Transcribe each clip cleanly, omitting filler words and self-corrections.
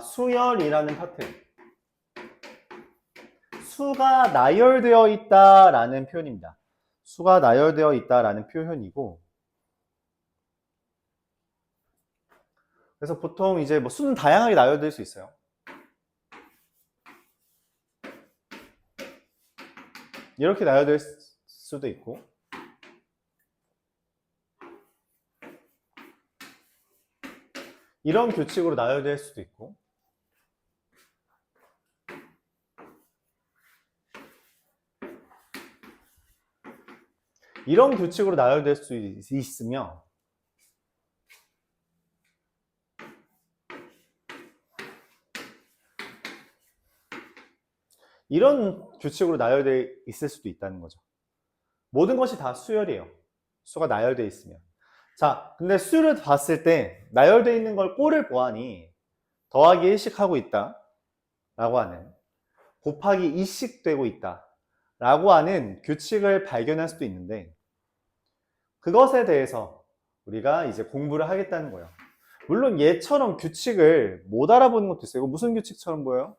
수열이라는 파트. 수가 나열되어 있다라는 표현입니다. 수가 나열되어 있다라는 표현이고, 그래서 보통 이제 뭐 수는 다양하게 나열될 수 있어요. 이렇게 나열될 수도 있고, 이런 규칙으로 나열될 수도 있고, 이런 규칙으로 나열될 수 있으며, 이런 규칙으로 나열되어 있을 수도 있다는 거죠. 모든 것이 다 수열이에요. 수가 나열되어 있으면. 자, 근데 수를 봤을 때 나열되어 있는 걸 꼴을 보아니 더하기 1씩 하고 있다 라고 하는, 곱하기 2씩 되고 있다 라고 하는 규칙을 발견할 수도 있는데, 그것에 대해서 우리가 이제 공부를 하겠다는 거예요. 물론 얘처럼 규칙을 못 알아보는 것도 있어요. 이거 무슨 규칙처럼 보여요?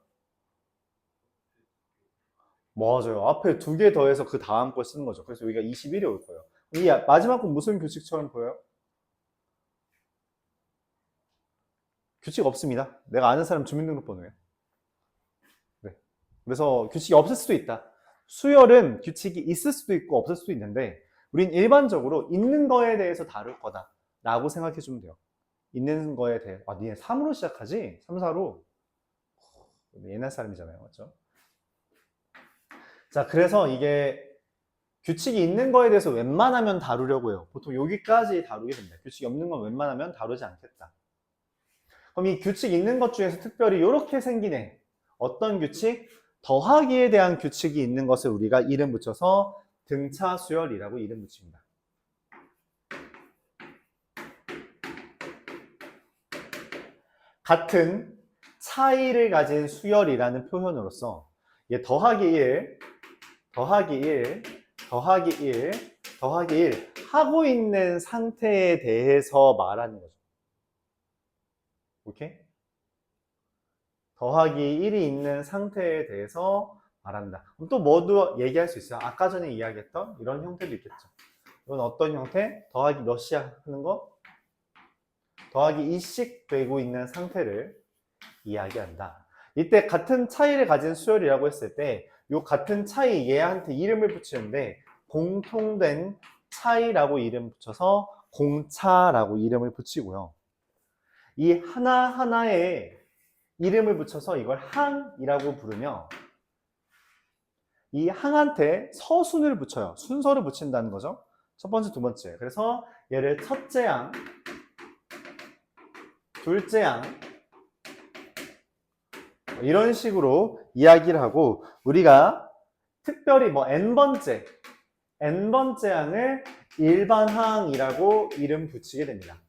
맞아요. 앞에 두 개 더해서 그 다음 걸 쓰는 거죠. 그래서 여기가 21이 올 거예요. 이 마지막 건 무슨 규칙처럼 보여요? 규칙 없습니다. 내가 아는 사람 주민등록번호예요. 네. 그래서 규칙이 없을 수도 있다. 수열은 규칙이 있을 수도 있고 없을 수도 있는데, 우린 일반적으로 있는 거에 대해서 다룰 거다 라고 생각해 주면 돼요. 있는 거에 대해. 아, 니네 3으로 시작하지? 3, 4로? 옛날 사람이잖아요. 맞죠? 자, 그래서 이게 규칙이 있는 거에 대해서 웬만하면 다루려고 해요. 보통 여기까지 다루게 됩니다. 규칙이 없는 건 웬만하면 다루지 않겠다. 그럼 이 규칙 있는 것 중에서 특별히 이렇게 생기네. 어떤 규칙? 더하기에 대한 규칙이 있는 것을 우리가 이름 붙여서 등차수열이라고 이름 붙입니다. 같은 차이를 가진 수열이라는 표현으로서 더하기 1, 더하기 1, 더하기 1, 더하기 1 하고 있는 상태에 대해서 말하는 거죠. 오케이? 더하기 1이 있는 상태에 대해서 말한다. 그럼 또 뭐도 얘기할 수 있어요? 아까 전에 이야기했던 이런 형태도 있겠죠. 이건 어떤 형태? 더하기 몇씩 하는 거? 더하기 2씩 되고 있는 상태를 이야기한다. 이때 같은 차이를 가진 수열이라고 했을 때 이 같은 차이 얘한테 이름을 붙이는데, 공통된 차이라고 이름 붙여서 공차라고 이름을 붙이고요. 이 하나하나에 이름을 붙여서 이걸 항이라고 부르며, 이 항한테 서순을 붙여요. 순서를 붙인다는 거죠. 첫 번째, 두 번째. 그래서 얘를 첫째 항, 둘째 항, 이런 식으로 이야기를 하고, 우리가 특별히 뭐 n번째 항을 일반항이라고 이름 붙이게 됩니다.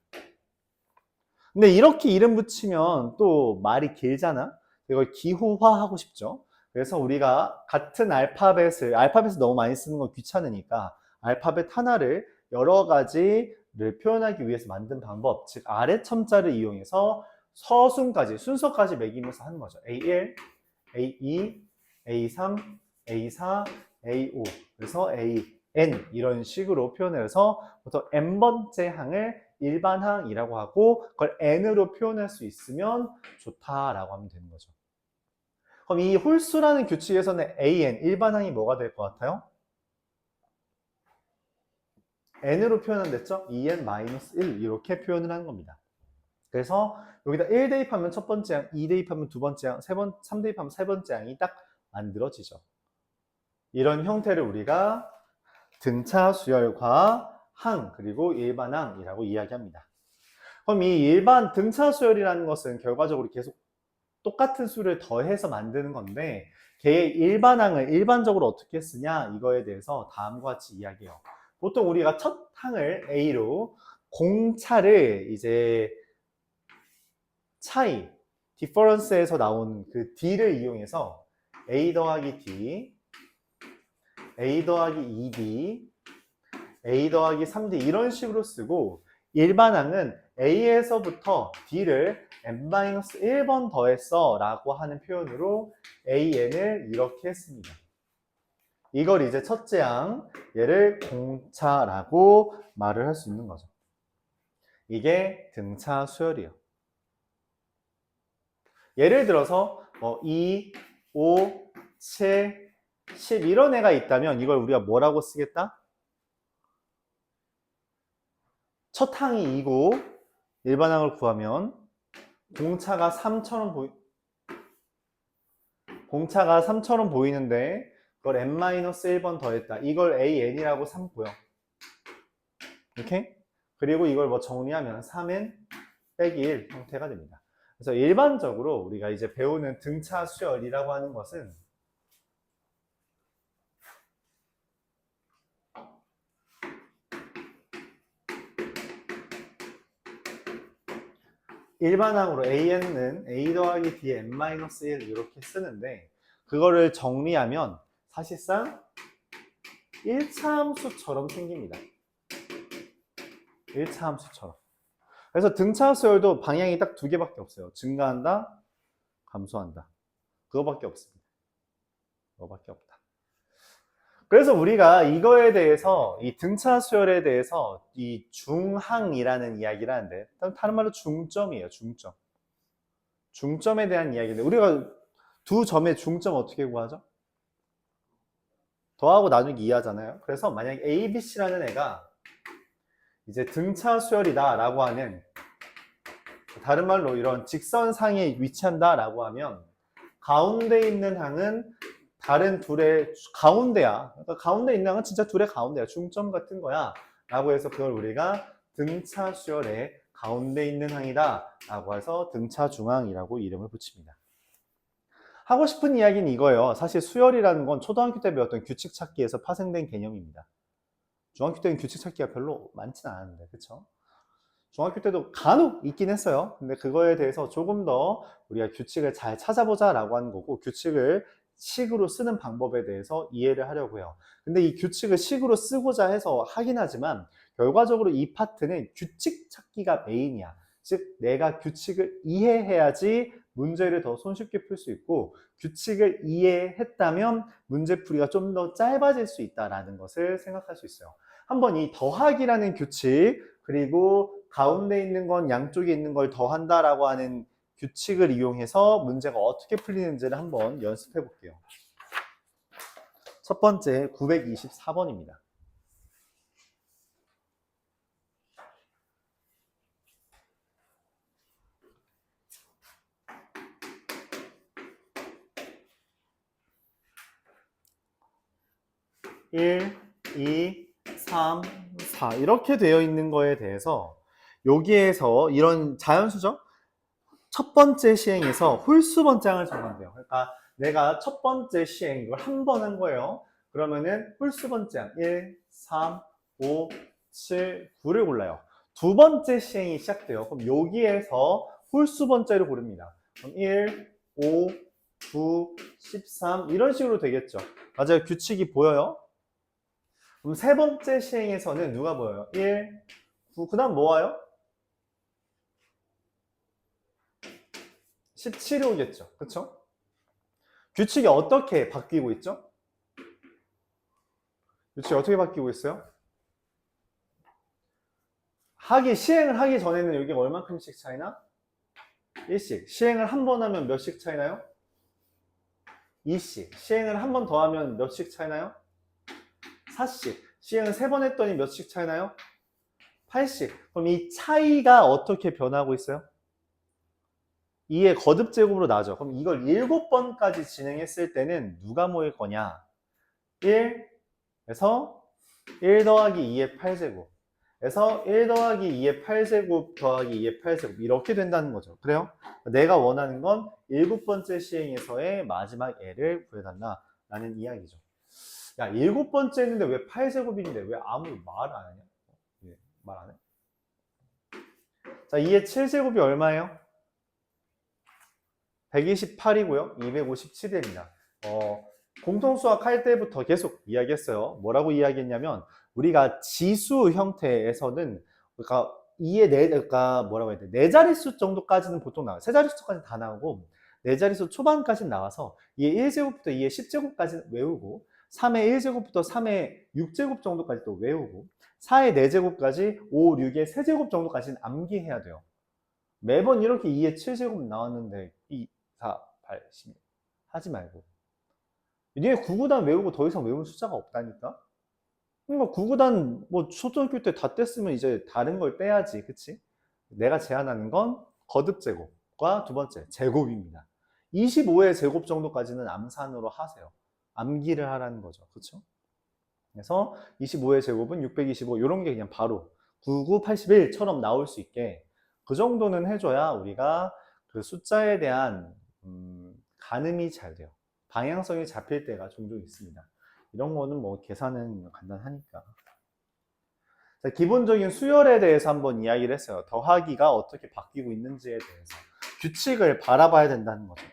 근데 이렇게 이름 붙이면 또 말이 길잖아? 이걸 기호화하고 싶죠? 그래서 우리가 같은 알파벳을 너무 많이 쓰는 건 귀찮으니까 알파벳 하나를 여러 가지를 표현하기 위해서 만든 방법, 즉 아래 첨자를 이용해서 서순까지, 순서까지 매기면서 하는 거죠. A1, A2, A3, A4, A5, 그래서 AN 이런 식으로 표현해서 보통 n번째 항을 일반항이라고 하고, 그걸 n으로 표현할 수 있으면 좋다라고 하면 되는 거죠. 그럼 이 홀수라는 규칙에서는 AN, 일반항이 뭐가 될 것 같아요? n으로 표현한댔죠? 2n-1 이렇게 표현을 하는 겁니다. 그래서 여기다 1 대입하면 첫 번째 항, 2 대입하면 두 번째 항, 3 대입하면 세 번째 항이 딱 만들어지죠. 이런 형태를 우리가 등차 수열과 항, 그리고 일반항이라고 이야기합니다. 그럼 이 일반 등차 수열이라는 것은 결과적으로 계속 똑같은 수를 더해서 만드는 건데, 걔의 일반항을 일반적으로 어떻게 쓰냐, 이거에 대해서 다음과 같이 이야기해요. 보통 우리가 첫 항을 A로, 공차를 이제 차이, 디퍼런스에서 나온 그 D를 이용해서 A 더하기 D, A 더하기 2D, A 더하기 3D 이런 식으로 쓰고, 일반항은 A에서부터 D를 n-1번 더했어 라고 하는 표현으로 AN을 이렇게 했습니다. 이걸 이제 첫째 항, 얘를 공차라고 말을 할 수 있는 거죠. 이게 등차 수열이에요. 예를 들어서 2, 5, 7, 10 이런 애가 있다면 이걸 우리가 뭐라고 쓰겠다? 첫 항이 2고 일반항을 구하면 공차가 3처럼 보이는데 그걸 n-1번 더했다. 이걸 AN이라고 삼고요. 이렇게? 그리고 이걸 뭐 정리하면 3n 빼기 1 형태가 됩니다. 그래서 일반적으로 우리가 이제 배우는 등차 수열이라고 하는 것은 일반항으로 AN은 A 더하기 D n-1 이렇게 쓰는데 그거를 정리하면 사실상 1차 함수처럼 생깁니다. 1차 함수처럼. 그래서 등차 수열도 방향이 딱 두 개밖에 없어요. 증가한다, 감소한다. 그거밖에 없습니다. 그거밖에 없다. 그래서 우리가 이거에 대해서 이 등차 수열에 대해서 이 중항이라는 이야기를 하는데 다른 말로 중점이에요. 중점. 중점에 대한 이야기인데 우리가 두 점의 중점 어떻게 구하죠? 더하고 나누기 2하잖아요. 그래서 만약에 A, B, C라는 애가 이제 등차 수열이다 라고 하는 다른 말로 이런 직선상에 위치한다 라고 하면 가운데 있는 항은 다른 둘의 가운데야. 그러니까 가운데 있는 항은 진짜 둘의 가운데야. 중점 같은 거야 라고 해서 그걸 우리가 등차 수열의 가운데 있는 항이다 라고 해서 등차 중항이라고 이름을 붙입니다. 하고 싶은 이야기는 이거예요. 사실 수열이라는 건 초등학교 때 배웠던 규칙 찾기에서 파생된 개념입니다. 중학교 때는 규칙 찾기가 별로 많지는 않았는데, 그쵸? 중학교 때도 간혹 있긴 했어요. 근데 그거에 대해서 조금 더 우리가 규칙을 잘 찾아보자 라고 하는 거고, 규칙을 식으로 쓰는 방법에 대해서 이해를 하려고 해요. 근데 이 규칙을 식으로 쓰고자 해서 하긴 하지만 결과적으로 이 파트는 규칙 찾기가 메인이야. 즉 내가 규칙을 이해해야지 문제를 더 손쉽게 풀 수 있고 규칙을 이해했다면 문제풀이가 좀 더 짧아질 수 있다는 것을 생각할 수 있어요. 한번 이 더하기라는 규칙 그리고 가운데 있는 건 양쪽에 있는 걸 더한다라고 하는 규칙을 이용해서 문제가 어떻게 풀리는지를 한번 연습해 볼게요. 첫 번째 924번입니다. (1, 2, 3, 4) 이렇게 되어 있는 거에 대해서 여기에서 이런 자연수죠? 첫 번째 시행에서 홀수 번장을 정하면 돼요. 그러니까 내가 첫 번째 시행 이걸 한 번 한 거예요. 그러면은 홀수 번장 1, 3, 5, 7, 9를 골라요. 두 번째 시행이 시작돼요. 그럼 여기에서 홀수 번째를 고릅니다. 그럼 1, 5, 9, 13 이런 식으로 되겠죠. 맞아요. 규칙이 보여요. 그럼 세 번째 시행에서는 누가 보여요? 1, 9, 그 다음 뭐 와요? 17이 오겠죠. 그쵸? 규칙이 어떻게 바뀌고 있죠? 규칙이 어떻게 바뀌고 있어요? 시행을 하기 전에는 여기 얼만큼씩 차이나? 1씩. 시행을 한 번 하면 몇씩 차이나요? 2씩. 시행을 한 번 더 하면 몇씩 차이나요? 4씩. 시행을 3번 했더니 몇씩 차이나요? 8씩. 그럼 이 차이가 어떻게 변하고 있어요? 2의 거듭 제곱으로 나죠. 그럼 이걸 7번까지 진행했을 때는 누가 모일 거냐? 1에서 1 더하기 2의 8제곱 에서 1 더하기 2의 8제곱 더하기 2의 8제곱 이렇게 된다는 거죠. 그래요? 내가 원하는 건 7번째 시행에서의 마지막 애를 구해달라 라는 이야기죠. 야, 7번째 했는데 왜 8제곱인데 왜 아무 말 안 하냐? 말 안 해? 자, 2의 7제곱이 얼마예요? 128이고요. 257입니다. 공통수학 할 때부터 계속 이야기했어요. 뭐라고 이야기했냐면 우리가 지수 형태에서는 그러니까 그러니까 뭐라고 해야 돼? 네 자릿수 정도까지는 보통 나와요. 세 자릿수까지 다 나오고, 네 자릿수 초반까지는 나와서 2의 1제곱부터 2의 10제곱까지 외우고, 3의 1제곱부터 3의 6제곱 정도까지 또 외우고, 4의 4제곱까지 5, 6의 3제곱 정도까지는 암기해야 돼요. 매번 이렇게 2의 7제곱 나왔는데 2, 4, 8, 16 하지 말고. 니네 9구단 외우고 더 이상 외우는 숫자가 없다니까? 그러니까 9구단 뭐 초등학교 때 다 뗐으면 이제 다른 걸 빼야지, 그치? 내가 제안하는 건 거듭 제곱과 두 번째 제곱입니다. 25의 제곱 정도까지는 암산으로 하세요. 암기를 하라는 거죠, 그쵸? 그래서 25의 제곱은 625 이런 게 그냥 바로 99, 81처럼 나올 수 있게 그 정도는 해줘야 우리가 그 숫자에 대한 가늠이 잘 돼요. 방향성이 잡힐 때가 종종 있습니다. 이런 거는 뭐 계산은 간단하니까. 자, 기본적인 수열에 대해서 한번 이야기를 했어요. 더하기가 어떻게 바뀌고 있는지에 대해서 규칙을 바라봐야 된다는 거죠.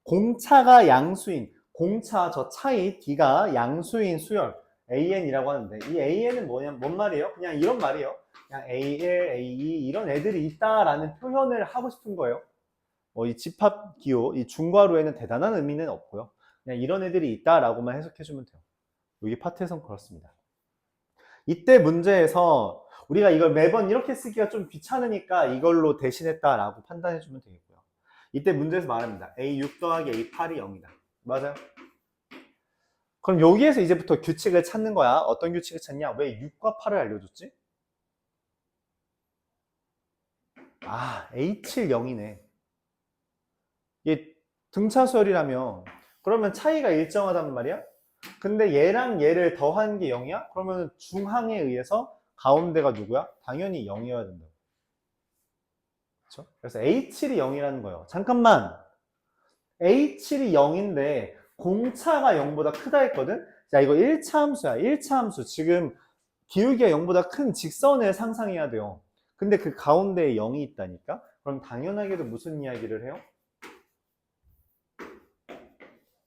공차가 양수인, 공차 저 차이 D가 양수인 수열 AN이라고 하는데, 이 AN은 뭔 말이에요? 그냥 이런 말이에요. 그냥 A1, A2 이런 애들이 있다라는 표현을 하고 싶은 거예요. 이 집합 기호, 이 중괄호에는 대단한 의미는 없고요. 그냥 이런 애들이 있다라고만 해석해주면 돼요. 여기 파트에선 그렇습니다. 이때 문제에서 우리가 이걸 매번 이렇게 쓰기가 좀 귀찮으니까 이걸로 대신했다라고 판단해주면 되겠고요. 이때 문제에서 말합니다. A6 더하기 A8이 0이다. 맞아요? 그럼 여기에서 이제부터 규칙을 찾는 거야. 어떤 규칙을 찾냐? 왜 6과 8을 알려줬지? A7 0이네. 이게 등차수열이라면 그러면 차이가 일정하단 말이야? 근데 얘랑 얘를 더한 게 0이야? 그러면 중항에 의해서 가운데가 누구야? 당연히 0이어야 된다. 그렇죠? 그래서 A7이 0이라는 거예요. 잠깐만. A7이 0인데 공차가 0보다 크다 했거든? 자, 이거 1차 함수야. 1차 함수. 지금 기울기가 0보다 큰 직선을 상상해야 돼요. 근데 그 가운데에 0이 있다니까? 그럼 당연하게도 무슨 이야기를 해요?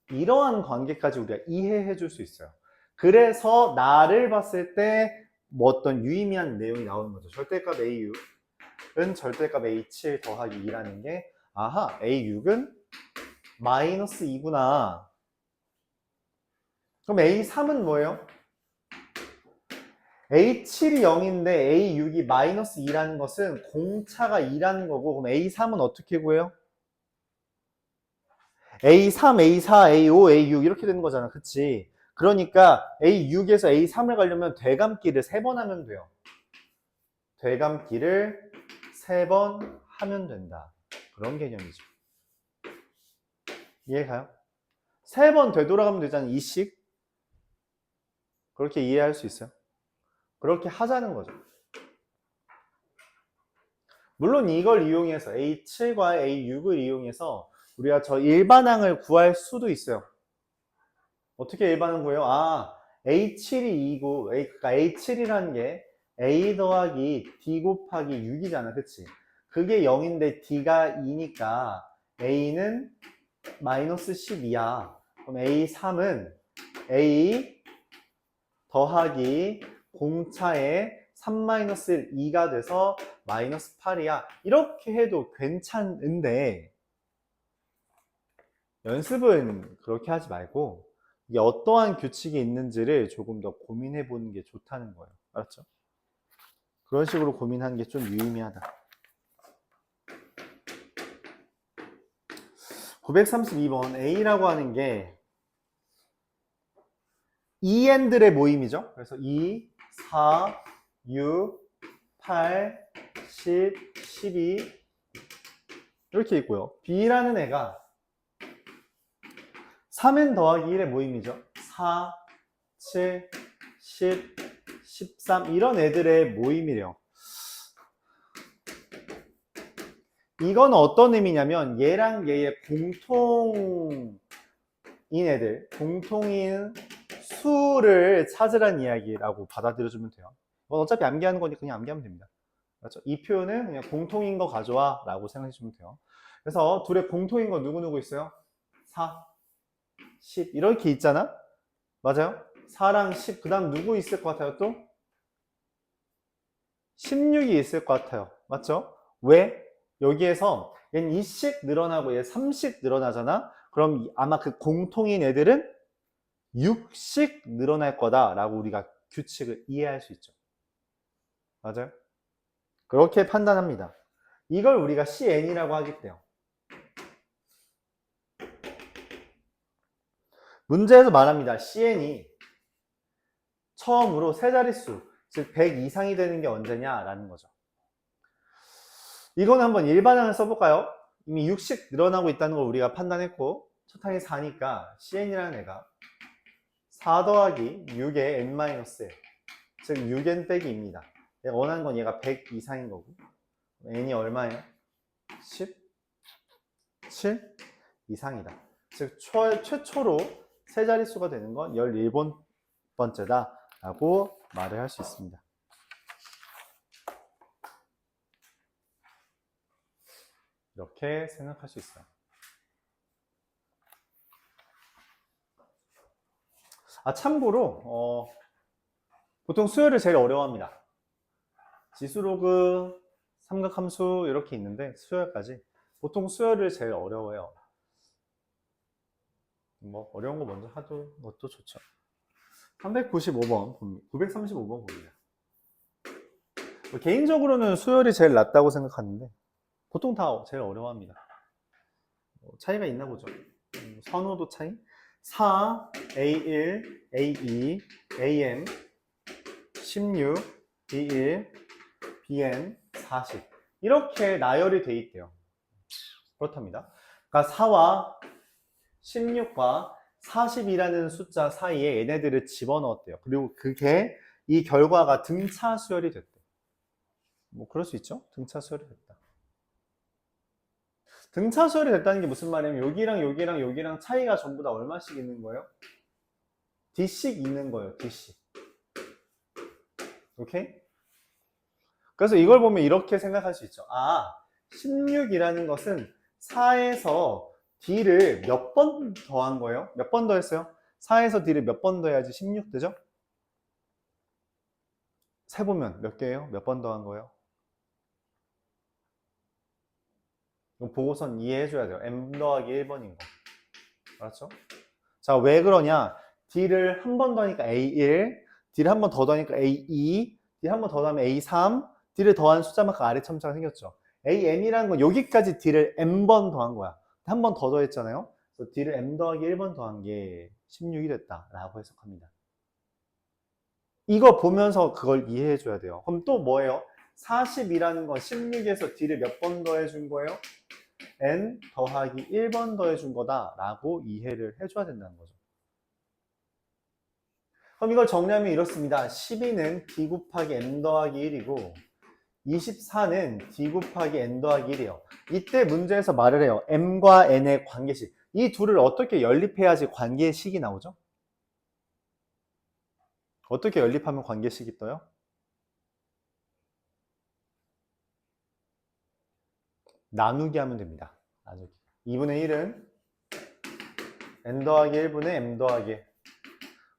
이러한 관계까지 우리가 이해해 줄 수 있어요. 그래서 나를 봤을 때 뭐 어떤 유의미한 내용이 나오는 거죠. 절대값 A6은 절대값 A7 더하기 2라는 게, 아하, A6은 마이너스 2구나. 그럼 A3은 뭐예요? A7이 0인데 A6이 마이너스 2라는 것은 공차가 2라는 거고, 그럼 A3은 어떻게 구해요? A3, A4, A5, A6 이렇게 되는 거잖아. 그치? 그러니까 A6에서 A3을 가려면 되감기를 3번 하면 돼요. 되감기를 3번 하면 된다. 그런 개념이죠. 이해가요? 3번 되돌아가면 되잖아. 이식. 그렇게 이해할 수 있어요. 그렇게 하자는 거죠. 물론 이걸 이용해서 A7과 A6을 이용해서 우리가 저 일반항을 구할 수도 있어요. 어떻게 일반항 구해요? A7이 2고, 그러니까 A7이라는 게 A 더하기 D 곱하기 6이잖아. 그치? 그게 0인데 D가 2니까 A는 마이너스 12야. 그럼 A3은 A 더하기 공차에 3-2가 돼서 마이너스 8이야. 이렇게 해도 괜찮은데 연습은 그렇게 하지 말고 이게 어떠한 규칙이 있는지를 조금 더 고민해 보는 게 좋다는 거예요. 알았죠? 그런 식으로 고민하는 게 좀 유의미하다. 932번 A라고 하는 게 EN들의 모임이죠. 그래서 2, 4, 6, 8, 10, 12 이렇게 있고요. B라는 애가 3n 더하기 1의 모임이죠. 4, 7, 10, 13 이런 애들의 모임이래요. 이건 어떤 의미냐면 얘랑 얘의 공통인 애들, 공통인 수를 찾으란 이야기라고 받아들여주면 돼요. 이건 어차피 암기하는 거니까 그냥 암기하면 됩니다. 그렇죠? 이 표현은 그냥 공통인 거 가져와 라고 생각해주면 돼요. 그래서 둘의 공통인 거 누구누구 있어요? 4, 10 이렇게 있잖아? 맞아요? 4랑 10 그 다음 누구 있을 것 같아요 또? 16이 있을 것 같아요. 맞죠? 왜? 여기에서 얘는 2씩 늘어나고 얘 3씩 늘어나잖아? 그럼 아마 그 공통인 애들은 6씩 늘어날 거다라고 우리가 규칙을 이해할 수 있죠. 맞아요? 그렇게 판단합니다. 이걸 우리가 CN이라고 하기 때문에 문제에서 말합니다. CN이 처음으로 세 자릿수, 즉 100 이상이 되는 게 언제냐라는 거죠. 이거는 한번 일반항을 써볼까요? 이미 6씩 늘어나고 있다는 걸 우리가 판단했고 첫 항이 4니까 CN이라는 애가 4 더하기 6의 n-1, 즉 6n 빼기 2입니다. 내가 원하는 건 얘가 100 이상인 거고 n이 얼마예요? 10? 7 이상이다. 즉 최초로 세 자릿수가 되는 건 11번째다 라고 말을 할 수 있습니다. 이렇게 생각할 수 있어요. 참고로 보통 수열을 제일 어려워합니다. 지수로그, 삼각함수 이렇게 있는데 수열까지 보통 수열을 제일 어려워해요. 뭐 어려운 거 먼저 하는 것도 좋죠. 395번, 935번 봅니다. 개인적으로는 수열이 제일 낫다고 생각하는데 보통 다 제일 어려워합니다. 차이가 있나 보죠. 선호도 차이? 4, A1, A2, AM, 16, B1, BN, 40 이렇게 나열이 돼 있대요. 그렇답니다. 그러니까 4와 16과 40이라는 숫자 사이에 얘네들을 집어넣었대요. 그리고 그게 이 결과가 등차 수열이 됐대. 뭐 그럴 수 있죠. 등차 수열이 됐다. 등차 수열이 됐다는 게 무슨 말이냐면 여기랑 여기랑 여기랑 차이가 전부 다 얼마씩 있는 거예요? D씩 있는 거예요. D씩. 오케이? 그래서 이걸 보면 이렇게 생각할 수 있죠. 16이라는 것은 4에서 D를 몇 번 더한 거예요? 몇 번 더했어요? 4에서 D를 몇 번 더해야지 16 되죠? 세보면 몇 개예요? 몇 번 더한 거예요? 이거 보고선 이해해줘야 돼요. M 더하기 1번인 거. 알았죠? 자, 왜 그러냐? D를 한 번 더하니까 A1, D를 한 번 더 더하니까 A2, D 한 번 더 더하면 A3, D를 더한 숫자만큼 아래 첨차가 생겼죠. AM이라는 건 여기까지 D를 M번 더한 거야. 한 번 더 더했잖아요. 그래서 D를 M 더하기 1번 더한 게 16이 됐다라고 해석합니다. 이거 보면서 그걸 이해해줘야 돼요. 그럼 또 뭐예요? 40이라는 건 16에서 D를 몇 번 더해준 거예요? N 더하기 1번 더해준 거다라고 이해를 해줘야 된다는 거죠. 그럼 이걸 정리하면 이렇습니다. 12는 D 곱하기 M 더하기 1이고 24는 D 곱하기 N 더하기 1이에요. 이때 문제에서 말을 해요. M과 N의 관계식. 이 둘을 어떻게 연립해야지 관계식이 나오죠? 어떻게 연립하면 관계식이 떠요? 나누기 하면 됩니다. 나누기. 2분의 1은 N 더하기 1분의 M 더하기 1.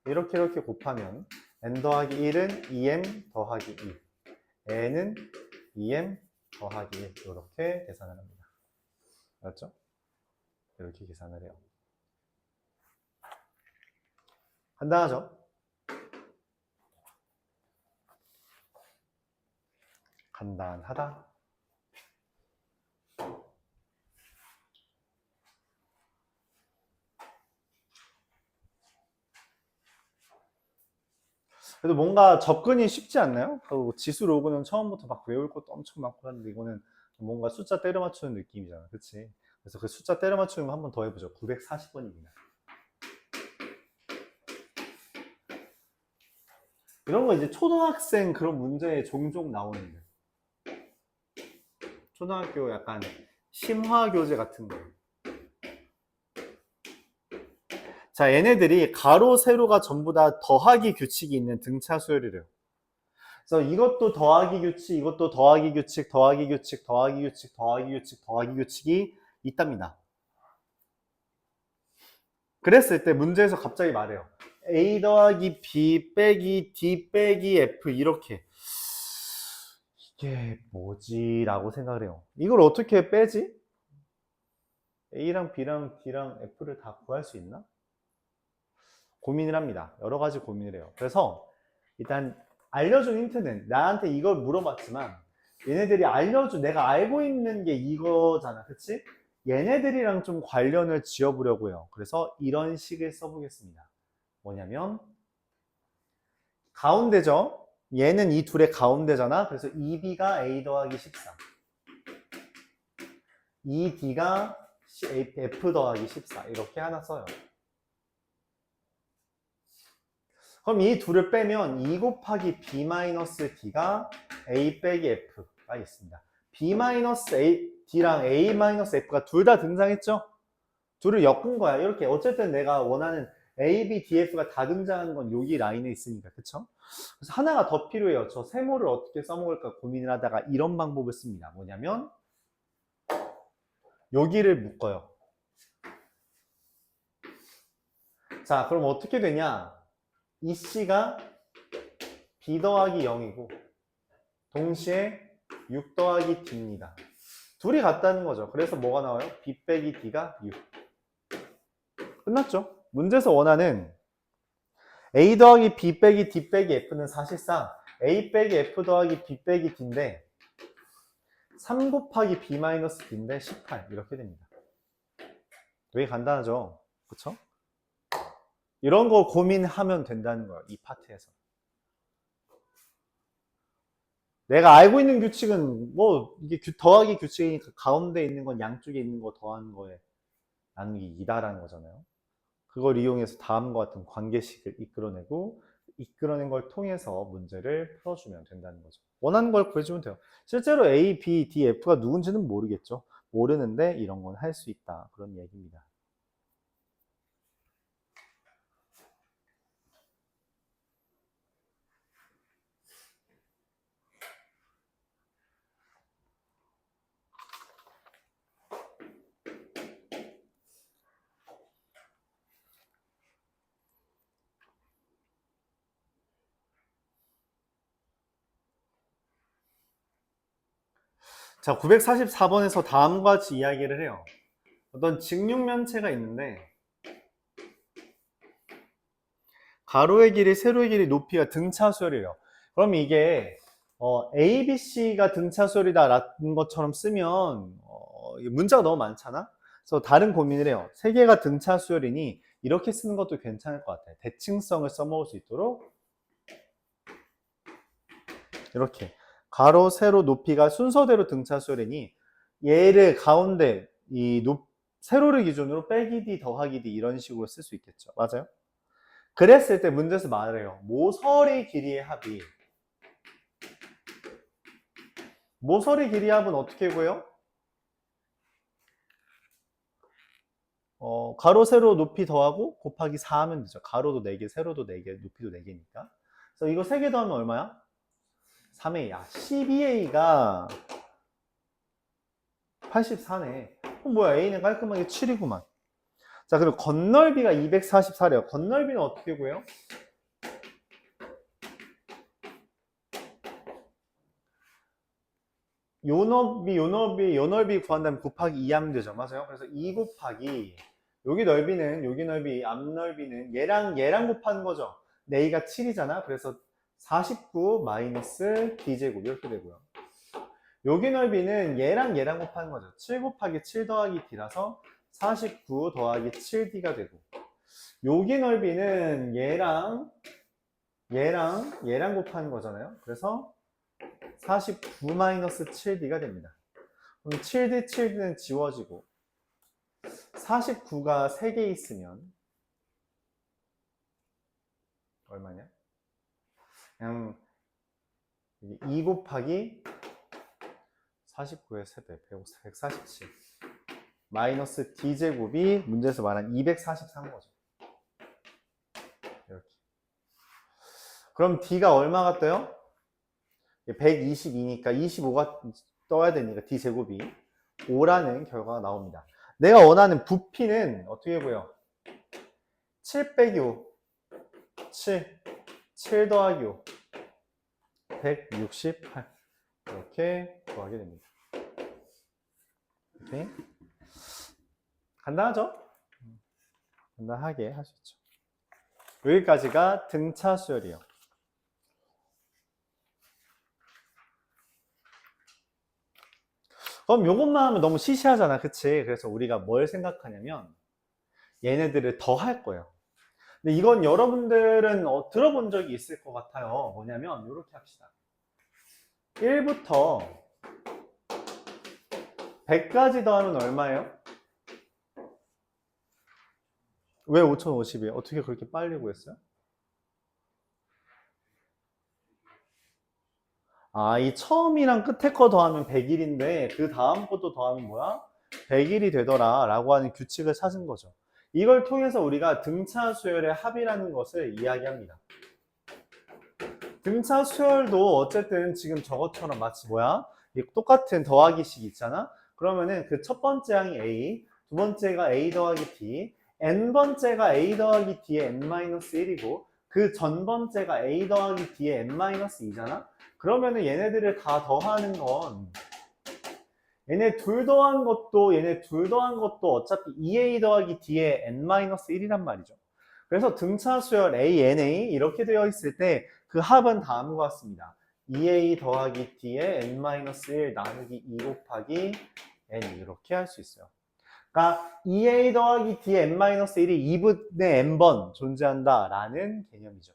이렇게 곱하면 N 더하기 1은 2M 더하기 2. N은 2M 더하기 1. 이렇게 계산을 합니다. 알았죠? 이렇게 계산을 해요. 간단하죠? 간단하다. 그래도 뭔가 접근이 쉽지 않나요? 지수 로그는 처음부터 막 외울 것도 엄청 많고 하는데 이거는 뭔가 숫자 때려 맞추는 느낌이잖아. 그치? 그래서 그 숫자 때려 맞추는 거 한번 더 해보죠. 940번입니다. 이런 거 이제 초등학생 그런 문제에 종종 나오는데. 초등학교 약간 심화 교재 같은 거. 자, 얘네들이 가로, 세로가 전부 다 더하기 규칙이 있는 등차 수열이래요. 그래서 이것도 더하기 규칙, 이것도 더하기 규칙, 더하기 규칙, 더하기 규칙, 더하기 규칙, 더하기 규칙이 있답니다. 그랬을 때 문제에서 갑자기 말해요. A 더하기 B 빼기 D 빼기 F 이렇게. 이게 뭐지? 라고 생각을 해요. 이걸 어떻게 빼지? A랑 B랑 D랑 F를 다 구할 수 있나? 고민을 합니다. 여러 가지 고민을 해요. 그래서 일단 알려준 힌트는 나한테 이걸 물어봤지만 얘네들이 알려준 내가 알고 있는 게 이거잖아. 그치? 얘네들이랑 좀 관련을 지어보려고 해요. 그래서 이런 식을 써보겠습니다. 뭐냐면 가운데죠. 얘는 이 둘의 가운데잖아. 그래서 2B가 A 더하기 14. 2D가 F 더하기 14. 이렇게 하나 써요. 그럼 이 둘을 빼면 2 곱하기 B 마이너스 D가 A 빼기 F가 있습니다. B 마이너스 D랑 A 마이너스 F가 둘 다 등장했죠? 둘을 엮은 거야. 이렇게 어쨌든 내가 원하는 A, B, D, F가 다 등장하는 건 여기 라인에 있으니까. 그쵸? 그래서 하나가 더 필요해요. 저 세모를 어떻게 써먹을까 고민을 하다가 이런 방법을 씁니다. 뭐냐면 여기를 묶어요. 자, 그럼 어떻게 되냐? 이 C가 B 더하기 0이고 동시에 6 더하기 D입니다. 둘이 같다는 거죠. 그래서 뭐가 나와요? B 빼기 D가 6. 끝났죠? 문제에서 원하는 A 더하기 B 빼기 D 빼기 F는 사실상 A 빼기 F 더하기 B 빼기 D인데 3 곱하기 B 마이너스 D인데 18 이렇게 됩니다. 되게 간단하죠? 그쵸? 이런 거 고민하면 된다는 거예요. 이 파트에서. 내가 알고 있는 규칙은 뭐 이게 더하기 규칙이니까 가운데 있는 건 양쪽에 있는 거 더하는 거에 나누기 2다라는 거잖아요. 그걸 이용해서 다음과 같은 관계식을 이끌어낸 걸 통해서 문제를 풀어주면 된다는 거죠. 원하는 걸 구해주면 돼요. 실제로 A, B, D, F가 누군지는 모르겠죠. 모르는데 이런 건 할 수 있다. 그런 얘기입니다. 자, 944번에서 다음과 같이 이야기를 해요. 어떤 직육면체가 있는데 가로의 길이, 세로의 길이, 높이가 등차수열이에요. 그럼 이게 A, B, C가 등차수열이다라는 것처럼 쓰면 문자가 너무 많잖아? 그래서 다른 고민을 해요. 세 개가 등차수열이니 이렇게 쓰는 것도 괜찮을 것 같아요. 대칭성을 써먹을 수 있도록 이렇게 가로, 세로, 높이가 순서대로 등차수열이니 얘를 가운데 세로를 기준으로 빼기 D, 더하기 D 이런 식으로 쓸 수 있겠죠. 맞아요? 그랬을 때 문제에서 말해요. 모서리 길이의 합이 모서리 길이 합은 어떻게 구해요? 가로, 세로, 높이 더하고 곱하기 4 하면 되죠. 가로도 4개, 세로도 4개, 높이도 4개니까. 그래서 이거 3개 더하면 얼마야? 3A. 12A가 84네. 그럼 뭐야? A는 깔끔하게 7이구만. 자, 그리고 건널비가 244래요. 건널비는 어떻게 구해요? 요 넓이 구한 다음에 곱하기 2 하면 되죠. 맞아요? 그래서 2 곱하기 여기 넓이, 앞 넓이는 얘랑 곱하는 거죠. A가 7이잖아. 그래서 49 마이너스 D제곱 이렇게 되고요. 여기 넓이는 얘랑 곱하는 거죠. 7 곱하기 7 더하기 D라서 49 더하기 7D가 되고 여기 넓이는 얘랑 곱하는 거잖아요. 그래서 49 마이너스 7D가 됩니다. 그럼 7D는 지워지고 49가 3개 있으면 얼마냐? 그냥 2 곱하기 49의 세배 147 마이너스 D제곱이 문제에서 말한 243 거죠. 이렇게. 그럼 D가 얼마가 떠요? 122니까 25가 떠야 되니까 D제곱이 5라는 결과가 나옵니다. 내가 원하는 부피는 어떻게 보여? 7 빼기 5 7 더하기 5 168 이렇게 구하게 됩니다. 오케이. 간단하죠? 간단하게 할 수 있죠. 여기까지가 등차 수열이에요. 그럼 요것만 하면 너무 시시하잖아, 그치? 그래서 우리가 뭘 생각하냐면 얘네들을 더 할 거예요. 근데 이건 여러분들은 들어본 적이 있을 것 같아요. 뭐냐면 이렇게 합시다. 1부터 100까지 더하면 얼마예요? 왜 5050이에요? 어떻게 그렇게 빨리 구했어요? 아, 이 처음이랑 끝에 거 더하면 100일인데 그 다음 것도 더하면 뭐야? 100일이 되더라 라고 하는 규칙을 찾은 거죠. 이걸 통해서 우리가 등차 수열의 합이라는 것을 이야기합니다. 등차 수열도 어쨌든 지금 저것처럼 마치 뭐야? 똑같은 더하기식 있잖아? 그러면은 그 첫 번째 항이 A, 두 번째가 A 더하기 D, n번째가 A 더하기 D의 n-1이고 그 전 번째가 A 더하기 D의 n-2잖아? 그러면은 얘네들을 다 더하는 건 얘네 둘 더한 것도 어차피 2A 더하기 D의 n-1이란 말이죠. 그래서 등차 수열 A, NA 이렇게 되어 있을 때 그 합은 다음과 같습니다. 2A 더하기 D의 n-1 나누기 2 곱하기 n 이렇게 할 수 있어요. 그러니까 2A 더하기 D의 n-1이 2분의 n번 존재한다 라는 개념이죠.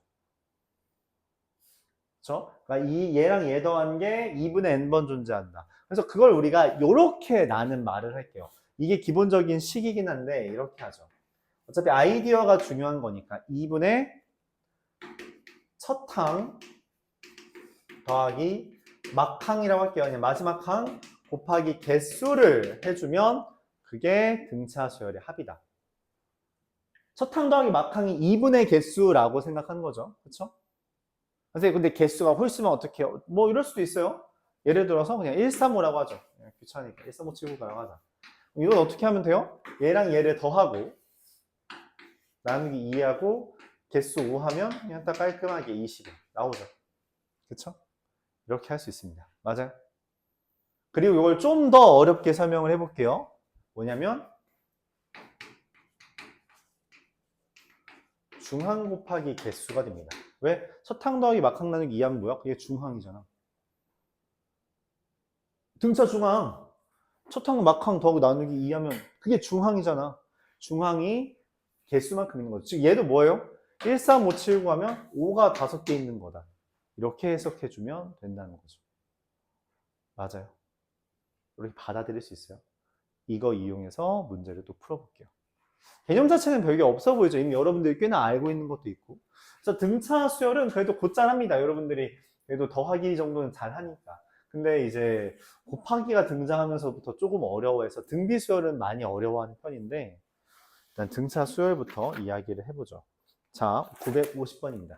그렇죠? 그러니까 얘랑 얘 더한 게 2분의 n번 존재한다. 그래서 그걸 우리가 이렇게 나는 말을 할게요. 이게 기본적인 식이긴 한데 이렇게 하죠. 어차피 아이디어가 중요한 거니까 2분의 첫 항 더하기 막항이라고 할게요. 그냥 마지막 항 곱하기 개수를 해주면 그게 등차 수열의 합이다. 첫 항 더하기 막항이 2분의 개수라고 생각하는 거죠. 그렇죠? 선생님 근데 개수가 홀수면 어떻게 해요? 뭐 이럴 수도 있어요. 예를 들어서 그냥 135라고 하죠. 귀찮으니까 13579라고 하자. 이건 어떻게 하면 돼요? 얘랑 얘를 더하고 나누기 2하고 개수 5 하면 그냥 딱 깔끔하게 20이 나오죠. 그쵸? 이렇게 할 수 있습니다. 맞아요. 그리고 이걸 좀 더 어렵게 설명을 해볼게요. 뭐냐면 중항 곱하기 개수가 됩니다. 왜? 첫항 더하기 막항 나누기 2하면 뭐야? 그게 중항이잖아. 등차 중항. 첫항 막항 더하기 나누기 2하면 그게 중항이잖아. 중항이 개수만큼 있는 거죠. 즉 얘도 뭐예요? 13579 하면 5가 5개 있는 거다. 이렇게 해석해주면 된다는 거죠. 맞아요. 이렇게 받아들일 수 있어요. 이거 이용해서 문제를 또 풀어볼게요. 개념 자체는 별게 없어 보이죠. 이미 여러분들이 꽤나 알고 있는 것도 있고. 그래서 등차 수열은 그래도 곧잘합니다. 여러분들이 그래도 더하기 정도는 잘 하니까. 근데 이제 곱하기가 등장하면서부터 조금 어려워해서 등비 수열은 많이 어려워하는 편인데 일단 등차 수열부터 이야기를 해보죠. 자, 950번입니다.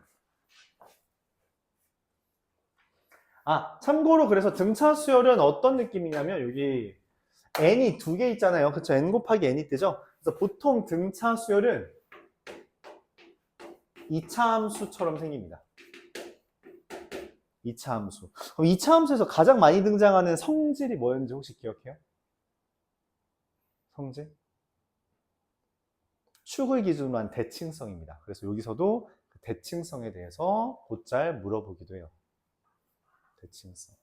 아, 참고로 그래서 등차 수열은 어떤 느낌이냐면 여기 n이 2개 있잖아요. 그쵸? n 곱하기 n이 뜨죠? 그래서 보통 등차 수열은 2차 함수처럼 생깁니다. 2차 함수. 그럼 2차 함수에서 가장 많이 등장하는 성질이 뭐였는지 혹시 기억해요? 성질? 축을 기준으로 한 대칭성입니다. 그래서 여기서도 그 대칭성에 대해서 곧잘 물어보기도 해요. 대칭성.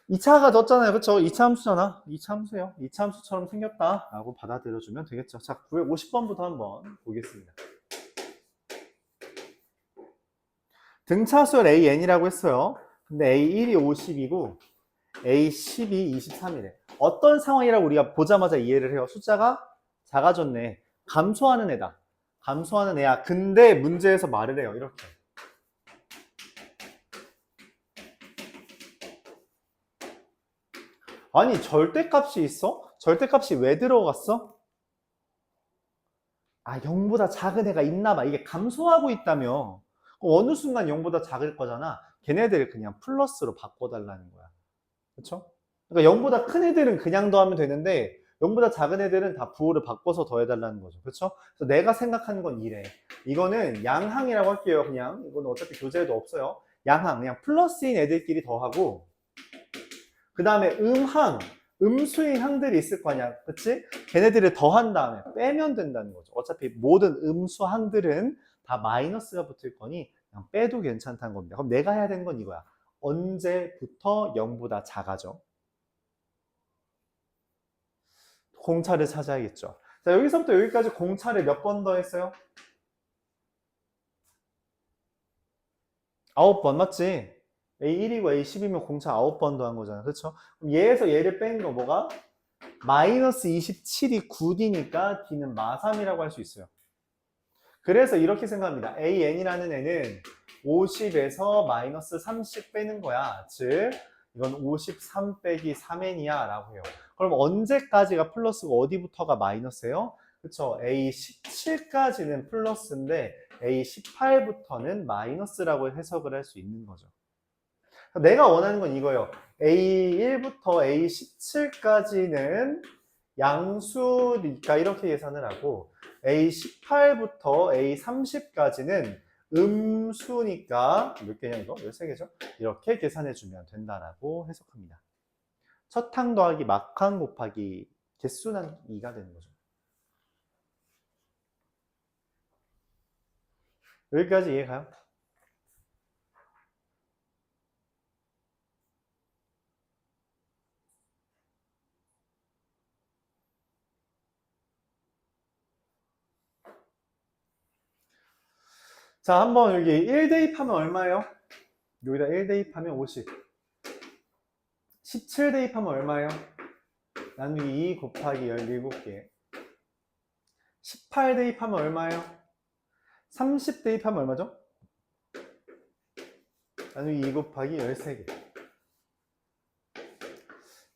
2차가 떴잖아요. 그쵸? 2차 함수잖아. 2차 함수예요. 2차 함수처럼 생겼다 라고 받아들여주면 되겠죠. 자, 950번부터 한번 보겠습니다. 등차수열 AN이라고 했어요. 근데 A1이 50이고 A10이 23이래. 어떤 상황이라고 우리가 보자마자 이해를 해요. 숫자가 작아졌네. 감소하는 애다. 감소하는 애야. 근데 문제에서 말을 해요. 이렇게. 아니 절대값이 있어? 절대값이 왜 들어갔어? 아 0보다 작은 애가 있나봐. 이게 감소하고 있다며. 어느 순간 0보다 작을 거잖아. 걔네들을 그냥 플러스로 바꿔달라는 거야. 그쵸? 그러니까 0보다 큰 애들은 그냥 더하면 되는데 0보다 작은 애들은 다 부호를 바꿔서 더해달라는 거죠. 그쵸? 그래서 내가 생각하는 건 이래. 이거는 양항이라고 할게요. 그냥 이거는 어차피 교재에도 없어요. 양항, 그냥 플러스인 애들끼리 더하고 그 다음에 음항, 음수인 항들이 있을 거 아니야. 그치? 걔네들을 더한 다음에 빼면 된다는 거죠. 어차피 모든 음수항들은 다 마이너스가 붙을 거니 그냥 빼도 괜찮다는 겁니다. 그럼 내가 해야 되는 건 이거야. 언제부터 0보다 작아져? 공차를 찾아야겠죠. 자, 여기서부터 여기까지 공차를 몇 번 더 했어요? 9번 맞지? A1이고 A10이면 공차 9번 더한 거잖아. 그렇죠? 그럼 얘에서 얘를 뺀 거 뭐가? 마이너스 27이 9D니까 D는 마3이라고 할 수 있어요. 그래서 이렇게 생각합니다. AN이라는 애는 50에서 마이너스 30 빼는 거야. 즉 이건 53 빼기 3N이야 라고 해요. 그럼 언제까지가 플러스고 어디부터가 마이너스예요? 그쵸? A17까지는 플러스인데 A18부터는 마이너스라고 해석을 할 수 있는 거죠. 내가 원하는 건 이거예요. A1부터 A17까지는 양수니까 이렇게 계산을 하고 A18부터 A30까지는 음수니까 몇 개냐 이거? 13개죠? 이렇게 계산해주면 된다라고 해석합니다. 첫항 더하기 막항 곱하기 개수는 2가 되는 거죠. 여기까지 이해가요? 자, 한번 여기 1 대입하면 얼마예요? 여기다 1 대입하면 50. 17 대입하면 얼마예요? 나누기 2 곱하기 17개. 18 대입하면 얼마예요? 30 대입하면 얼마죠? 나누기 2 곱하기 13개.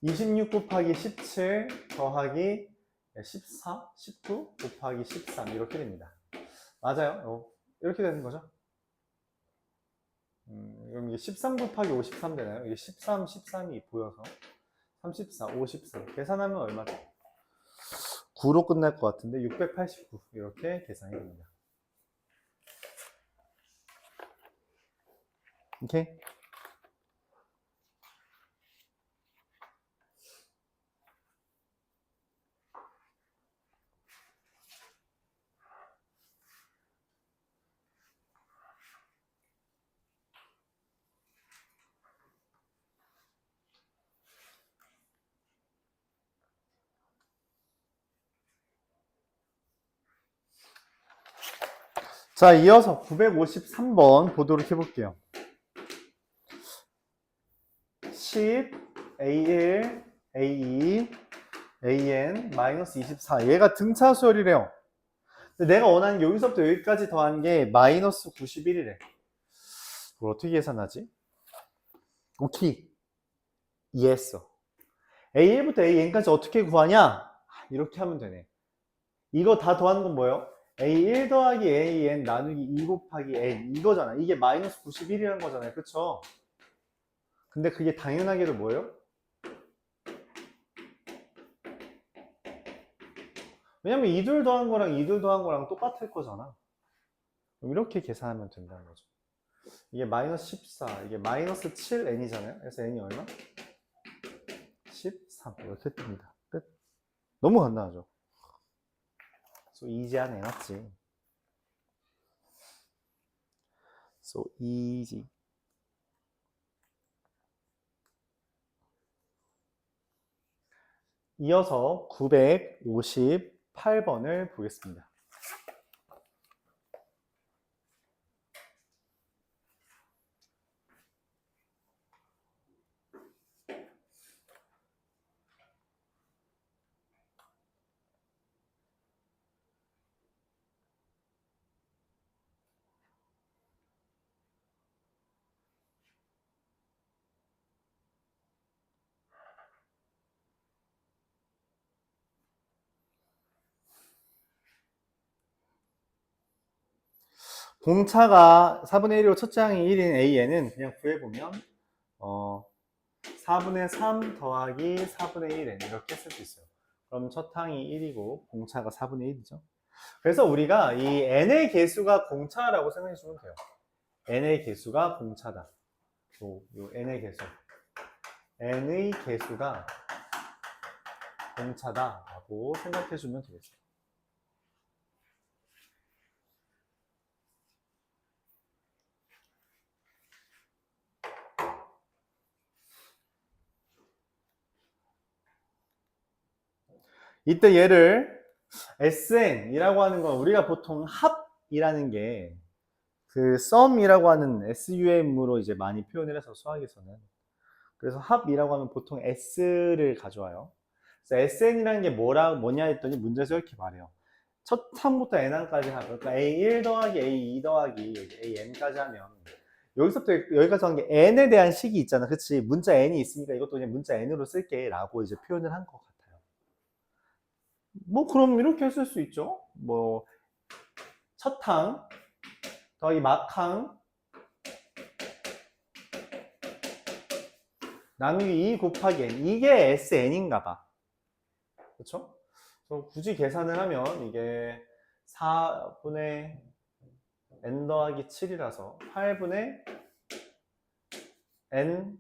26 곱하기 17 더하기 14, 19 곱하기 13 이렇게 됩니다. 맞아요. 이렇게 되는 거죠. 그럼 이게 13 곱하기 53 되나요? 이게 13, 13이 보여서 34, 53 계산하면 얼마죠? 9로 끝날 것 같은데 689 이렇게 계산이 됩니다. 오케이? 자, 이어서 953번 보도록 해볼게요. 10, A1, A2, AN, 마이너스 24. 얘가 등차수열이래요. 근데 내가 원하는 여기서부터 여기까지 더한 게 마이너스 91이래. 그걸 어떻게 계산하지? 오케이. 이해했어. A1부터 AN까지 어떻게 구하냐? 이렇게 하면 되네. 이거 다 더하는 건 뭐예요? A1 더하기 AN 나누기 2 곱하기 N 이거잖아. 이게 마이너스 91이라는 거잖아요. 그쵸? 근데 그게 당연하게도 뭐예요? 왜냐면 이둘 더한 거랑 이둘 더한 거랑 똑같을 거잖아. 그럼 이렇게 계산하면 된다는 거죠. 이게 마이너스 14, 이게 마이너스 7N이잖아요. 그래서 N이 얼마? 13 이렇게 뜹니다. 끝. 너무 간단하죠. So easy한 애 맞지? So easy. 이어서 958번을 보겠습니다. 공차가 4분의 1이고 첫째 항이 1인 A에는 그냥 구해보면 4분의 3 더하기 4분의 1N 이렇게 쓸 수 있어요. 그럼 첫 항이 1이고 공차가 4분의 1이죠. 그래서 우리가 이 N의 개수가 공차라고 생각해 주면 돼요. N의 개수가 공차다. 요 N의 개수. n의 개수가 공차다라고 생각해 주면 되겠죠. 이때 얘를 SN이라고 하는 건 우리가 보통 합이라는 게 그 sum이라고 하는 SUM으로 이제 많이 표현을 해서 수학에서는 그래서 합이라고 하면 보통 S를 가져와요. 그래서 SN이라는 게 뭐냐 했더니 문제에서 이렇게 말해요. 첫 항부터 n항까지 합. 그러니까 A1 더하기 A2 더하기 AN까지 하면 여기서부터 여기까지 하는 게 n에 대한 식이 있잖아. 그치? 문자 n이 있으니까 이것도 그냥 문자 n으로 쓸게 라고 이제 표현을 한 것 같아요. 뭐 그럼 이렇게 했을 수 있죠. 뭐 첫 항 더하기 막항 나누기 2 곱하기 n 이게 SN인가 봐. 그렇죠? 그래서 굳이 계산을 하면 이게 4분의 n 더하기 7이라서 8분의 n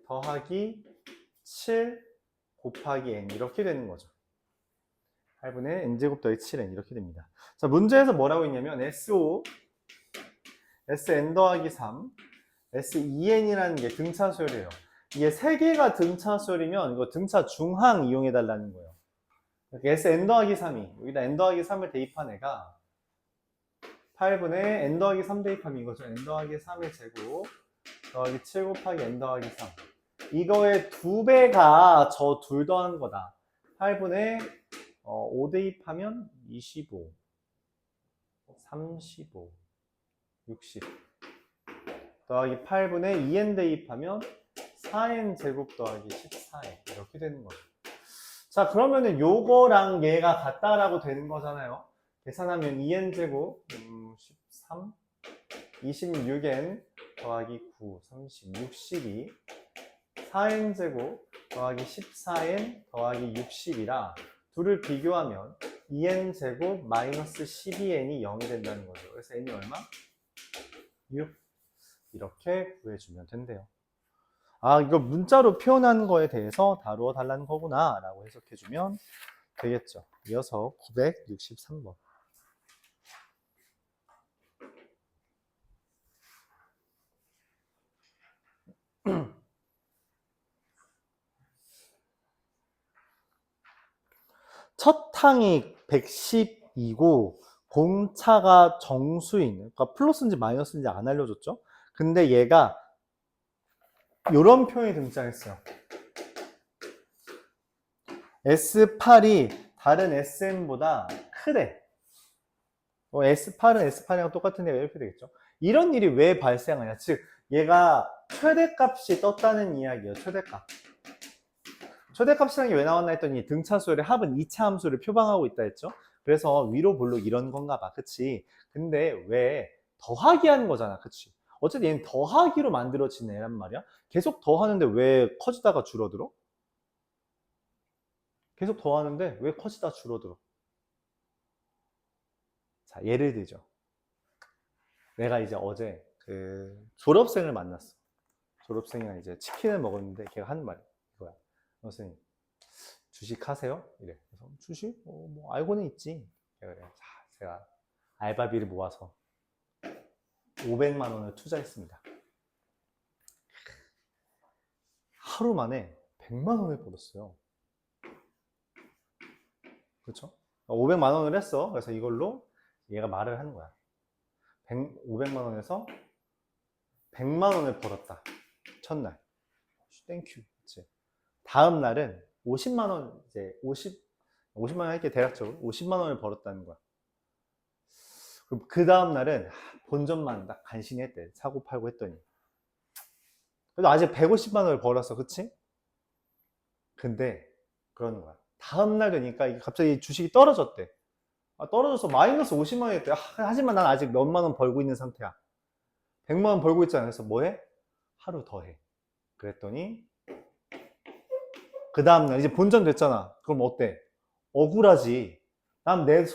더하기 7 곱하기 n 이렇게 되는 거죠. 8분의 n제곱 더하기 7n 이렇게 됩니다. 자, 문제에서 뭐라고 했냐면 SO, SN 더하기 3, SEN이라는 게 등차수열이에요. 이게 3개가 등차수열이면 이거 등차 중항 이용해 달라는 거예요. 이렇게 SN 더하기 3이 여기다 n 더하기 3을 대입한 애가 8분의 n 더하기 3 대입하면 이거죠. n 더하기 3의 제곱 더하기 7 곱하기 n 더하기 3 이거의 2배가 저 둘 더한 거다. 8분의 5 대입하면 25 35 60 더하기 8분의 2n 대입하면 4n 제곱 더하기 14n 이렇게 되는 거죠. 자, 그러면은 요거랑 얘가 같다라고 되는 거잖아요. 계산하면 2n 제곱 13 26n 더하기 9 30 62 4n 제곱 더하기 14n 더하기 60이라 둘을 비교하면 2n 제곱 마이너스 12n이 0이 된다는 거죠. 그래서 n이 얼마? 6 이렇게 구해주면 된대요. 아, 이거 문자로 표현한 거에 대해서 다루어 달라는 거구나 라고 해석해주면 되겠죠. 이어서 963번. 첫 항이 110이고 공차가 정수인, 그러니까 플러스인지 마이너스인지 안 알려줬죠. 근데 얘가 이런 표현이 등장했어요. S8이 다른 SN보다 크대. S8은 S8이랑 똑같은 애가 이렇게 되겠죠. 이런 일이 왜 발생하냐. 즉 얘가 최대값이 떴다는 이야기예요. 최대값. 최대값이라는 게 왜 나왔나 했더니 등차수열의 합은 2차 함수를 표방하고 있다 했죠. 그래서 위로 볼록 이런 건가 봐. 그치? 근데 왜 더하기 하는 거잖아. 그치? 어쨌든 얘는 더하기로 만들어진 애란 말이야. 계속 더하는데 왜 커지다가 줄어들어? 계속 더하는데 왜 커지다 줄어들어? 자, 예를 들죠. 내가 이제 어제 그 졸업생을 만났어. 졸업생이랑 이제 치킨을 먹었는데 걔가 하는 말이 이거야. 선생님, 주식 하세요? 이래. 그래서 주식? 뭐 알고는 있지. 그래. 자, 제가 알바비를 모아서 500만 원을 투자했습니다. 하루 만에 100만 원을 벌었어요. 그렇죠? 500만 원을 했어. 그래서 이걸로 얘가 말을 하는 거야. 500만 원에서 100만 원을 벌었다. 첫날. 땡큐. 그치? 다음 날은 50만 원, 이제 50만 원 할게 대략적으로 50만 원을 벌었다는 거야. 그럼 그 다음 날은 본전만 딱 간신히 했대. 사고 팔고 했더니. 그래도 아직 150만 원을 벌었어. 그치? 근데 그러는 거야. 다음 날 되니까 이게 갑자기 주식이 떨어졌대. 떨어져서 마이너스 50만 원이 됐대. 하지만 난 아직 몇만 원 벌고 있는 상태야. 100만 원 벌고 있잖아. 그래서 뭐 해? 하루 더 해. 그랬더니 그 다음날 이제 본전 됐잖아. 그럼 어때? 억울하지. 난 내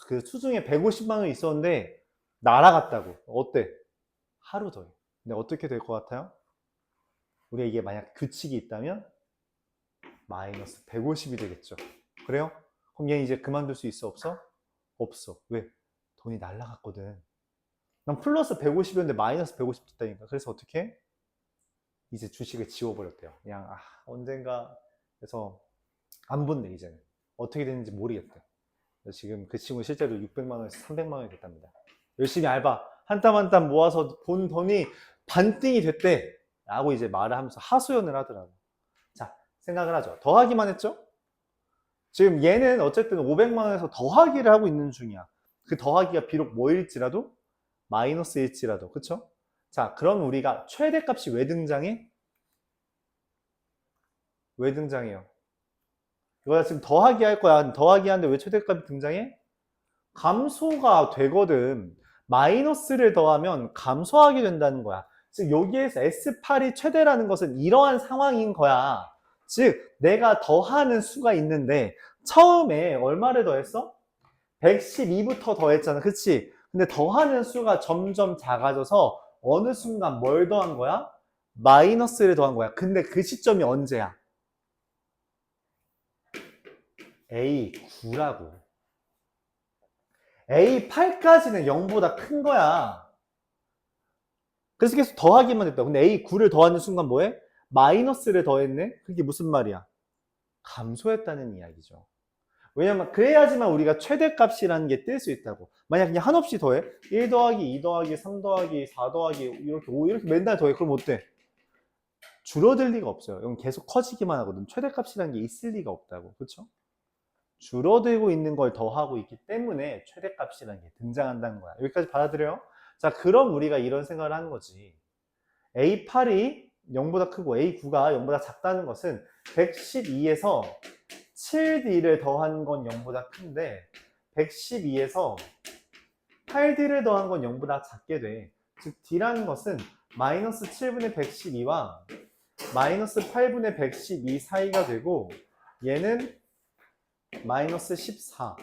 그 수중에 150만 원이 있었는데 날아갔다고. 어때? 하루 더 해. 근데 어떻게 될 것 같아요? 우리가 이게 만약 규칙이 있다면 마이너스 150이 되겠죠. 그래요? 그럼 얘 이제 그만둘 수 있어? 없어? 없어. 왜? 돈이 날라갔거든. 난 플러스 150이었는데 마이너스 150 됐다니까. 그래서 어떻게 해? 이제 주식을 지워버렸대요. 그냥 언젠가 해서 안 본대 이제는. 어떻게 됐는지 모르겠대. 지금 그 친구 실제로 600만 원에서 300만 원이 됐답니다. 열심히 알바 한 땀 한 땀 모아서 본 돈이 반띵이 됐대 라고 이제 말을 하면서 하소연을 하더라고. 자, 생각을 하죠. 더하기만 했죠? 지금 얘는 어쨌든 500만 원에서 더하기를 하고 있는 중이야. 그 더하기가 비록 뭐일지라도 마이너스일지라도, 그쵸? 자, 그럼 우리가 최대값이 왜 등장해? 왜 등장해요? 이거 지금 더하기 할 거야. 더하기 하는데 왜 최대값이 등장해? 감소가 되거든. 마이너스를 더하면 감소하게 된다는 거야. 즉 여기에서 S8이 최대라는 것은 이러한 상황인 거야. 즉 내가 더하는 수가 있는데 처음에 얼마를 더했어? 112부터 더했잖아. 그치? 근데 더하는 수가 점점 작아져서 어느 순간 뭘 더한 거야? 마이너스를 더한 거야. 근데 그 시점이 언제야? A9라고. A8까지는 0보다 큰 거야. 그래서 계속 더하기만 했다. 근데 A9를 더하는 순간 뭐해? 마이너스를 더했네? 그게 무슨 말이야? 감소했다는 이야기죠. 왜냐면 그래야지만 우리가 최대값이라는 게 뜰 수 있다고. 만약 그냥 한없이 더해? 1 더하기 2 더하기 3 더하기 4 더하기 이렇게 5 이렇게 맨날 더해. 그럼 어때? 줄어들 리가 없어요. 이건 계속 커지기만 하거든. 최대값이라는 게 있을 리가 없다고. 그렇죠? 줄어들고 있는 걸 더하고 있기 때문에 최대값이라는 게 등장한다는 거야. 여기까지 받아들여요? 자, 그럼 우리가 이런 생각을 하는 거지. A8이 0보다 크고 A9가 0보다 작다는 것은 112에서 7D를 더한 건 0보다 큰데 112에서 8D를 더한 건 0보다 작게 돼. 즉 D라는 것은 마이너스 7분의 112와 마이너스 8분의 112 사이가 되고 얘는 마이너스 14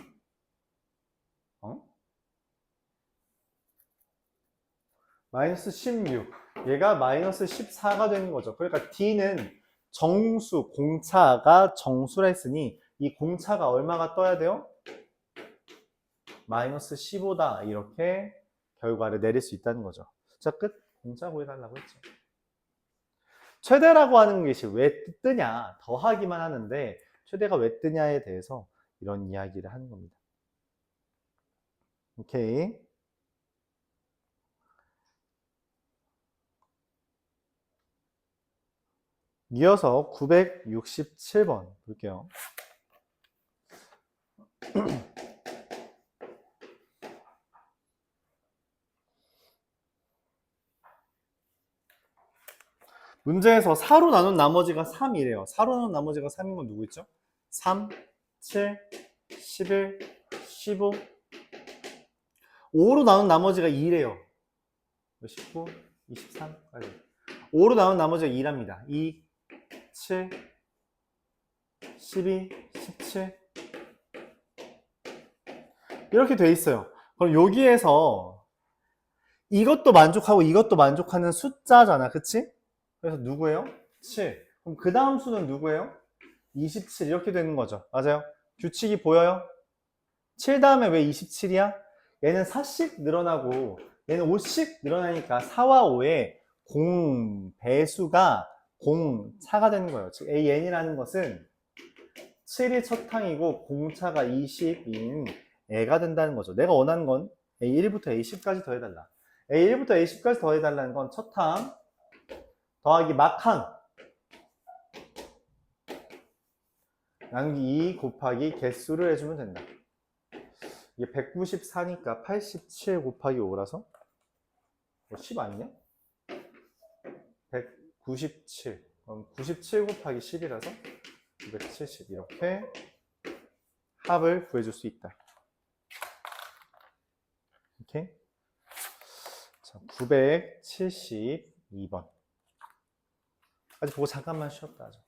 마이너스 16 얘가 마이너스 14가 되는 거죠. 그러니까 D는 정수, 공차가 정수라 했으니 이 공차가 얼마가 떠야 돼요? 마이너스 15다 이렇게 결과를 내릴 수 있다는 거죠. 자, 끝. 공차 구해달라고 했죠. 최대라고 하는 것이 왜 뜨냐? 더하기만 하는데 최대가 왜 뜨냐에 대해서 이런 이야기를 하는 겁니다. 오케이. 이어서 967번 볼게요. 문제에서 4로 나눈 나머지가 3이래요. 4로 나눈 나머지가 3인 건 누구 있죠? 3, 7, 11, 15. 5로 나눈 나머지가 2래요. 19, 23까지. 5로 나눈 나머지가 2랍니다. 2, 7, 12, 17. 이렇게 돼 있어요. 그럼 여기에서 이것도 만족하고 이것도 만족하는 숫자잖아. 그치? 그래서 누구예요? 7. 그럼 그 다음 수는 누구예요? 27 이렇게 되는 거죠. 맞아요? 규칙이 보여요? 7 다음에 왜 27이야? 얘는 4씩 늘어나고 얘는 5씩 늘어나니까 4와 5의 공 배수가 공차가 되는 거예요. 즉 AN이라는 것은 7이 첫 항이고 공차가 20인 애가 된다는 거죠. 내가 원하는 건 A1부터 A10까지 더해달라. A1부터 A10까지 더해달라는 건 첫 항 더하기 막항 나누기 2 곱하기 개수를 해주면 된다. 이게 194니까 87 곱하기 5라서 10 아니냐? 197 그럼 97 곱하기 10이라서 270 이렇게 합을 구해줄 수 있다. 오케이? 자, 972번 아직 보고 잠깐만 쉬었다 하죠.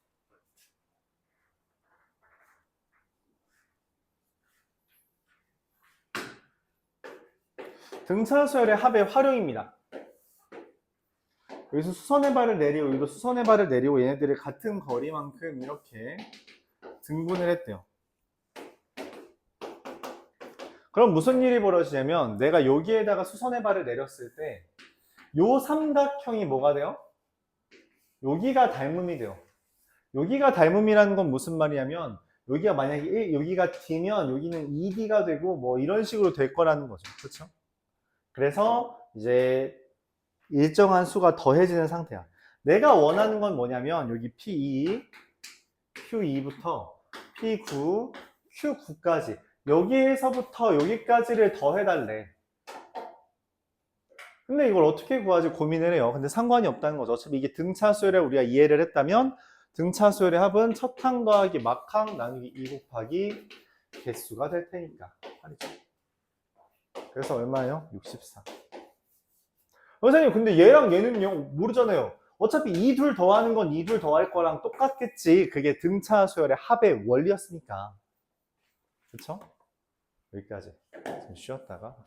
등차수열의 합의 활용입니다. 여기서 수선의 발을 내리고 여기도 수선의 발을 내리고 얘네들을 같은 거리만큼 이렇게 등분을 했대요. 그럼 무슨 일이 벌어지냐면 내가 여기에다가 수선의 발을 내렸을 때 요 삼각형이 뭐가 돼요? 여기가 닮음이 돼요. 여기가 닮음이라는 건 무슨 말이냐면 여기가 만약에 여기가 D면 여기는 2D가 되고 뭐 이런 식으로 될 거라는 거죠. 그렇죠? 그래서 이제 일정한 수가 더해지는 상태야. 내가 원하는 건 뭐냐면 여기 P2, Q2부터 P9, Q9까지 여기에서부터 여기까지를 더해달래. 근데 이걸 어떻게 구하지 고민을 해요. 근데 상관이 없다는 거죠. 어차피 이게 등차수열에 우리가 이해를 했다면 등차수열의 합은 첫항 더하기 막항 나누기 2 곱하기 개수가 될 테니까. 그래서 얼마예요? 64. 선생님 근데 얘랑 얘는요 모르잖아요. 어차피 이 둘 더하는 건 이 둘 더할 거랑 똑같겠지. 그게 등차수열의 합의 원리였으니까. 그쵸? 여기까지 좀 쉬었다가